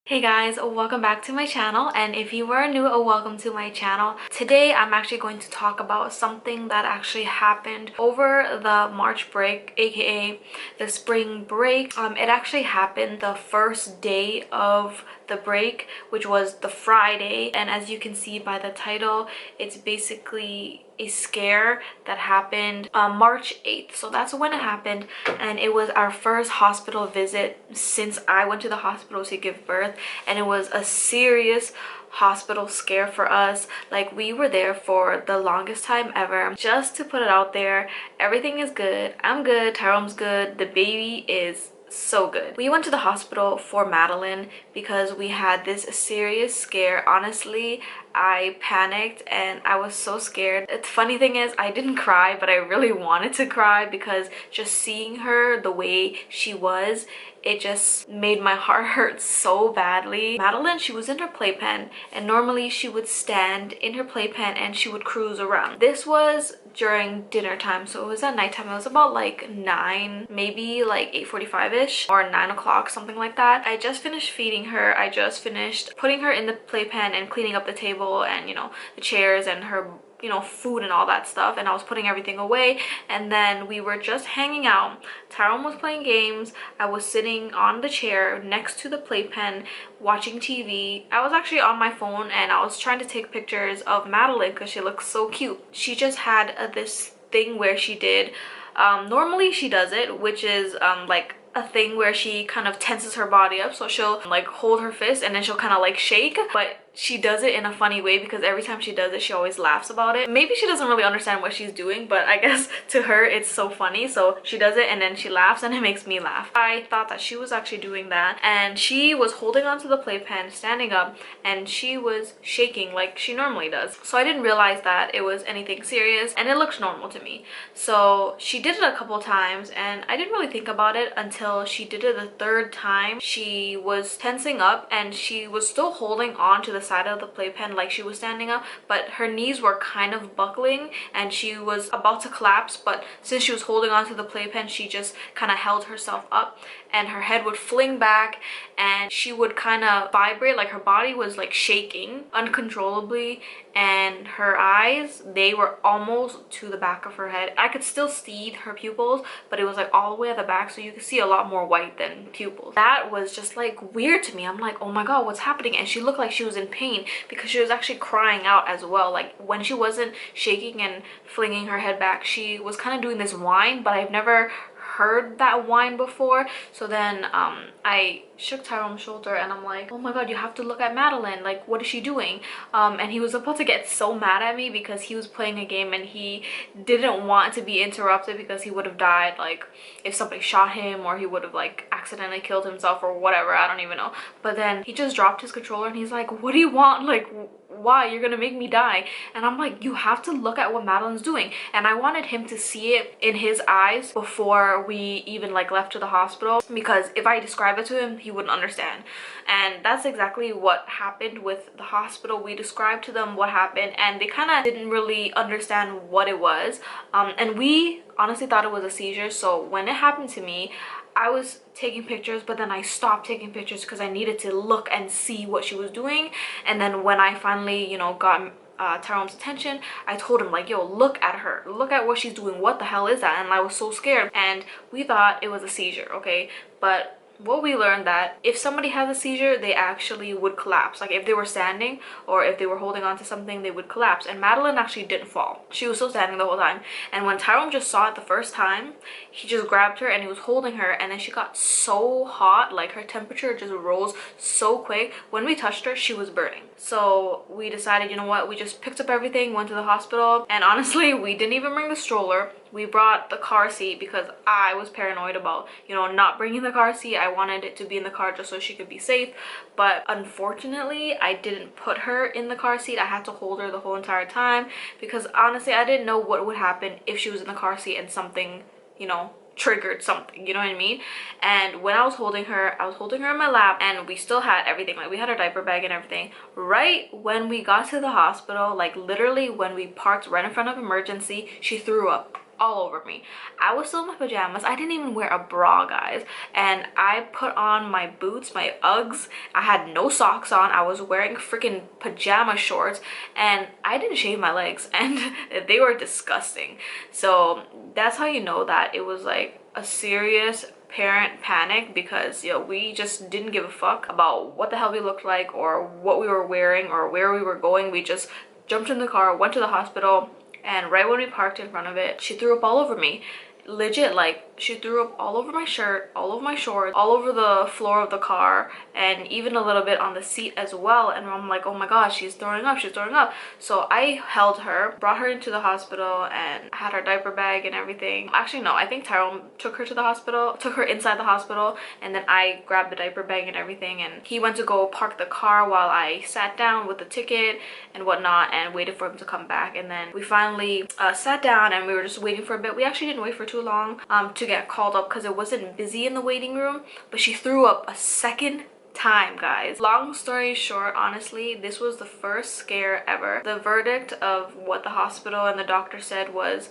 Hey guys, welcome back to my channel, and if you are new, welcome to my channel. Today I'm actually going to talk about something that actually happened over the March break, aka the spring break. It actually happened the first day of the break, which was the Friday, and as you can see by the title, it's basically a scare that happened March 8th. So that's when it happened, and it was our first hospital visit since I went to the hospital to give birth, and it was a serious hospital scare for us. Like, we were there for the longest time ever. Just to put it out there, everything is good. I'm good, Tyrome's good, the baby is so good. We went to the hospital for Madelyn because we had this serious scare. Honestly, I panicked and I was so scared. The funny thing is, I didn't cry, but I really wanted to cry because just seeing her the way she was, it just made my heart hurt so badly. Madelyn, she was in her playpen, and normally she would stand in her playpen and she would cruise around. This was during dinner time, so it was at nighttime. It was about like 9, maybe like 8:45ish or 9 o'clock, something like that. I just finished feeding her. I just finished putting her in the playpen and cleaning up the table and, you know, the chairs and her, you know, food and all that stuff, and I was putting everything away, and then we were just hanging out. Tyrone was playing games. I was sitting on the chair next to the playpen watching TV. I was actually on my phone and I was trying to take pictures of Madelyn because she looks so cute. She just had this thing where she did normally she does it, which is like a thing where she kind of tenses her body up, so she'll like hold her fist and then she'll kind of like shake, but she does it in a funny way because every time she does it, she always laughs about it. Maybe she doesn't really understand what she's doing, but I guess to her it's so funny, so she does it and then she laughs and it makes me laugh. I thought that she was actually doing that, and she was holding onto the playpen, standing up, and she was shaking like she normally does. So I didn't realize that it was anything serious, and it looks normal to me. So she did it a couple times and I didn't really think about it until she did it the third time. She was tensing up and she was still holding on to the side of the playpen like she was standing up, but her knees were kind of buckling and she was about to collapse, but since she was holding on to the playpen, she just kind of held herself up, and her head would fling back and she would kind of vibrate, like her body was like shaking uncontrollably, and her eyes, they were almost to the back of her head. I could still see her pupils, but it was like all the way at the back, so you could see a lot more white than pupils. That was just like weird to me. I'm like, oh my god, what's happening? And she looked like she was in pain because she was actually crying out as well. Like, when she wasn't shaking and flinging her head back, she was kind of doing this whine, but I've never heard that whine before. So then I shook Tyrone's shoulder and I'm like, oh my god, you have to look at Madelyn, like what is she doing? And he was about to get so mad at me because he was playing a game and he didn't want to be interrupted because he would have died, like if somebody shot him, or he would have like accidentally killed himself or whatever, I don't even know. But then he just dropped his controller and he's like, what do you want? Like, why? You're gonna make me die. And I'm like, you have to look at what Madelyn's doing. And I wanted him to see it in his eyes before we even like left to the hospital, because if I describe it to him, he wouldn't understand. And that's exactly what happened with the hospital. We described to them what happened and they kind of didn't really understand what it was, and we honestly thought it was a seizure. So when it happened to me, I was taking pictures, but then I stopped taking pictures because I needed to look and see what she was doing. And then when I finally, you know, got Tyrone's attention, I told him like, yo, look at her, look at what she's doing, what the hell is that? And I was so scared, and we thought it was a seizure, okay? But what we learned, that if somebody has a seizure, they actually would collapse. Like if they were standing or if they were holding on to something, they would collapse. And Madelyn actually didn't fall. She was still standing the whole time. And when Tyrone just saw it the first time, he just grabbed her and he was holding her, and then she got so hot, like her temperature just rose so quick. When we touched her, she was burning. So we decided, you know what, we just picked up everything, went to the hospital, and honestly, we didn't even bring the stroller. We brought the car seat because I was paranoid about, you know, not bringing the car seat. I wanted it to be in the car just so she could be safe. But unfortunately, I didn't put her in the car seat. I had to hold her the whole entire time because honestly, I didn't know what would happen if she was in the car seat and something, you know, triggered something, you know what I mean? And when I was holding her in my lap, and we still had everything, like we had our diaper bag and everything. Right when we got to the hospital, like literally when we parked right in front of emergency, she threw up. all over me. I was still in my pajamas. I didn't even wear a bra, guys, and I put on my boots, my Uggs. I had no socks on. I was wearing freaking pajama shorts, and I didn't shave my legs, and they were disgusting. So that's how you know that it was like a serious parent panic, because we just didn't give a fuck about what the hell we looked like or what we were wearing or where we were going. We just jumped in the car, went to the hospital, and right when we parked in front of it, she threw up all over me. Legit, like, she threw up all over my shirt, all over my shorts, all over the floor of the car, and even a little bit on the seat as well. And I'm like, oh my gosh, she's throwing up, she's throwing up. So I held her, brought her into the hospital, and had her diaper bag and everything. Actually, no, I think Tyrone took her to the hospital, took her inside the hospital, and then I grabbed the diaper bag and everything, and he went to go park the car while I sat down with the ticket and whatnot and waited for him to come back. And then we finally sat down, and we were just waiting for a bit. We actually didn't wait for too long to get called up, because it wasn't busy in the waiting room, but she threw up a second time, guys. Long story short, honestly, this was the first scare ever. The verdict of what the hospital and the doctor said was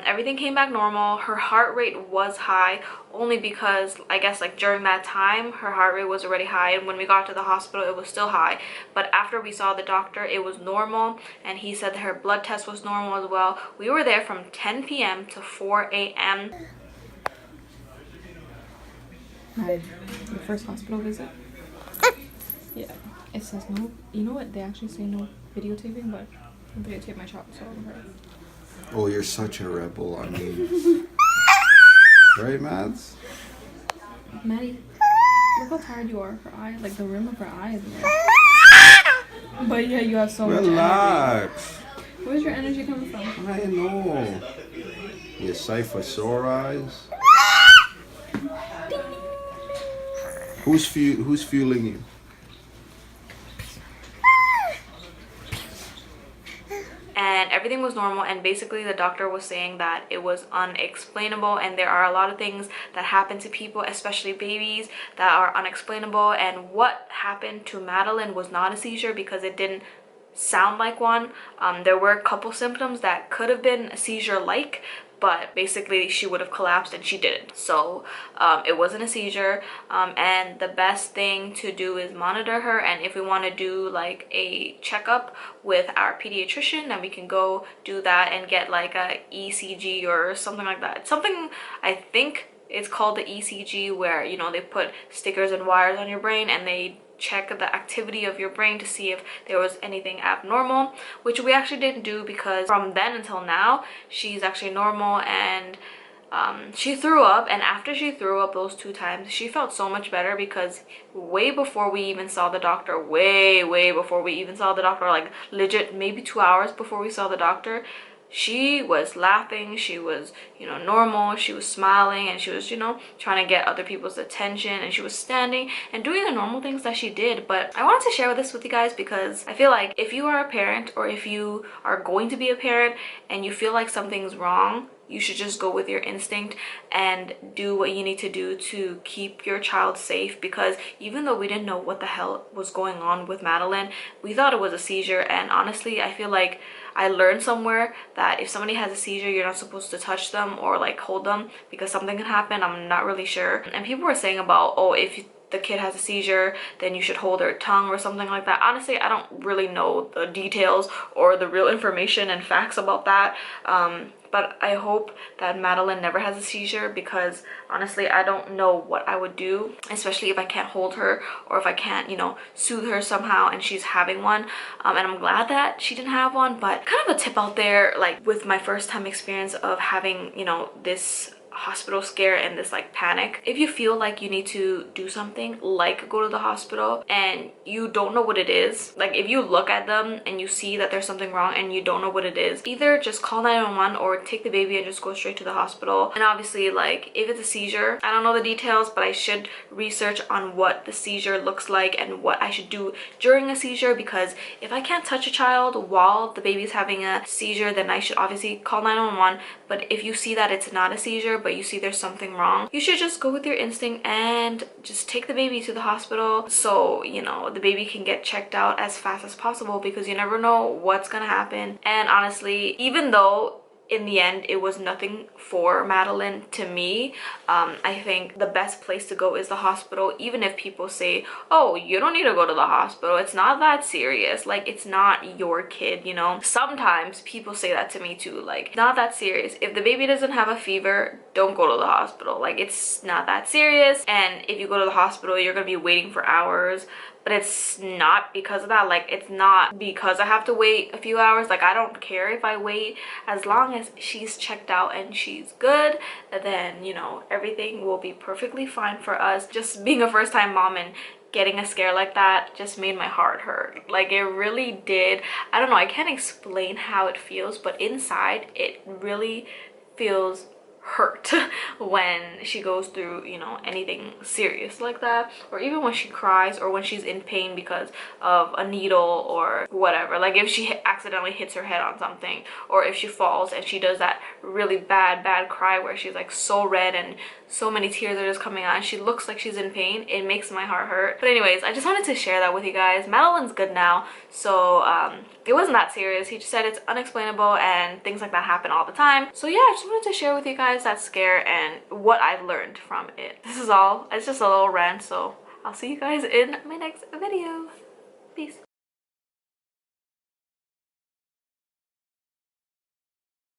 everything came back normal. Her heart rate was high, only because I guess like during that time her heart rate was already high, and when we got to the hospital it was still high. But after we saw the doctor, it was normal, and he said that her blood test was normal as well. We were there from 10 p.m. to 4 a.m. My first hospital visit. Yeah, it says no. You know what? They actually say no videotaping, but I videotape my child, so I'm right. Oh, you're such a rebel. I mean, right, Mads? Maddie, look how tired you are. Her eye, like the rim of her eye is red. But yeah, you have so much energy. Relax. Where's your energy coming from? I know. You cipher sore eyes. Who's fueling you? And everything was normal, and basically the doctor was saying that it was unexplainable, and there are a lot of things that happen to people, especially babies, that are unexplainable. And what happened to Madelyn was not a seizure, because it didn't sound like one. There were a couple symptoms that could have been a seizure like, but basically she would have collapsed, and she didn't. So it wasn't a seizure, and the best thing to do is monitor her. And if we want to do like a checkup with our pediatrician, then we can go do that and get like a ECG or something like that. Something, I think it's called the ECG, where they put stickers and wires on your brain, and they check the activity of your brain to see if there was anything abnormal, which we actually didn't do, because from then until now she's actually normal. And she threw up, and after she threw up those 2 times, she felt so much better, because way before we even saw the doctor, way before we even saw the doctor, like legit maybe 2 hours before we saw the doctor, she was laughing, she was normal, she was smiling, and she was trying to get other people's attention, and she was standing and doing the normal things that she did. But I wanted to share this with you guys, because I feel like if you are a parent, or if you are going to be a parent and you feel like something's wrong, you should just go with your instinct and do what you need to do to keep your child safe. Because even though we didn't know what the hell was going on with Madelyn, we thought it was a seizure. And honestly, I feel like I learned somewhere that if somebody has a seizure, you're not supposed to touch them or like hold them, because something can happen. I'm not really sure. And people were saying about, oh, if the kid has a seizure, then you should hold their tongue or something like that. Honestly, I don't really know the details or the real information and facts about that. But I hope that Madelyn never has a seizure, because honestly, I don't know what I would do, especially if I can't hold her, or if I can't, soothe her somehow and she's having one. And I'm glad that she didn't have one. But kind of a tip out there, like with my first time experience of having, this hospital scare and this like panic, if you feel like you need to do something like go to the hospital and you don't know what it is, like if you look at them and you see that there's something wrong and you don't know what it is, either just call 911 or take the baby and just go straight to the hospital. And obviously, like if it's a seizure, I don't know the details, but I should research on what the seizure looks like and what I should do during a seizure, because if I can't touch a child while the baby's having a seizure, then I should obviously call 911. But if you see that it's not a seizure, but you see there's something wrong, you should just go with your instinct and just take the baby to the hospital, so the baby can get checked out as fast as possible, because you never know what's gonna happen. And honestly, even though in the end, it was nothing for Madelyn to me. I think the best place to go is the hospital, even if people say, oh, you don't need to go to the hospital, it's not that serious, like it's not your kid, you know. Sometimes people say that to me too, like, not that serious. If the baby doesn't have a fever, don't go to the hospital, like it's not that serious. And if you go to the hospital, you're gonna be waiting for hours. But it's not because of that. Like, it's not because I have to wait a few hours. Like, I don't care if I wait, as long as she's checked out and she's good, then, you know, everything will be perfectly fine for us. Just being a first-time mom and getting a scare like that just made my heart hurt. Like, it really did. I don't know, I can't explain how it feels, but inside it really feels hurt when she goes through, you know, anything serious like that, or even when she cries, or when she's in pain because of a needle or whatever. Like if she accidentally hits her head on something, or if she falls and she does that really bad cry where she's like so red and so many tears are just coming out and she looks like she's in pain, it makes my heart hurt. But anyways, I just wanted to share that with you guys. Madelyn's good now, so it wasn't that serious. He just said it's unexplainable and things like that happen all the time. So yeah, I just wanted to share with you guys that scare and what I've learned from it. This is all. It's just a little rant, so I'll see you guys in my next video. Peace.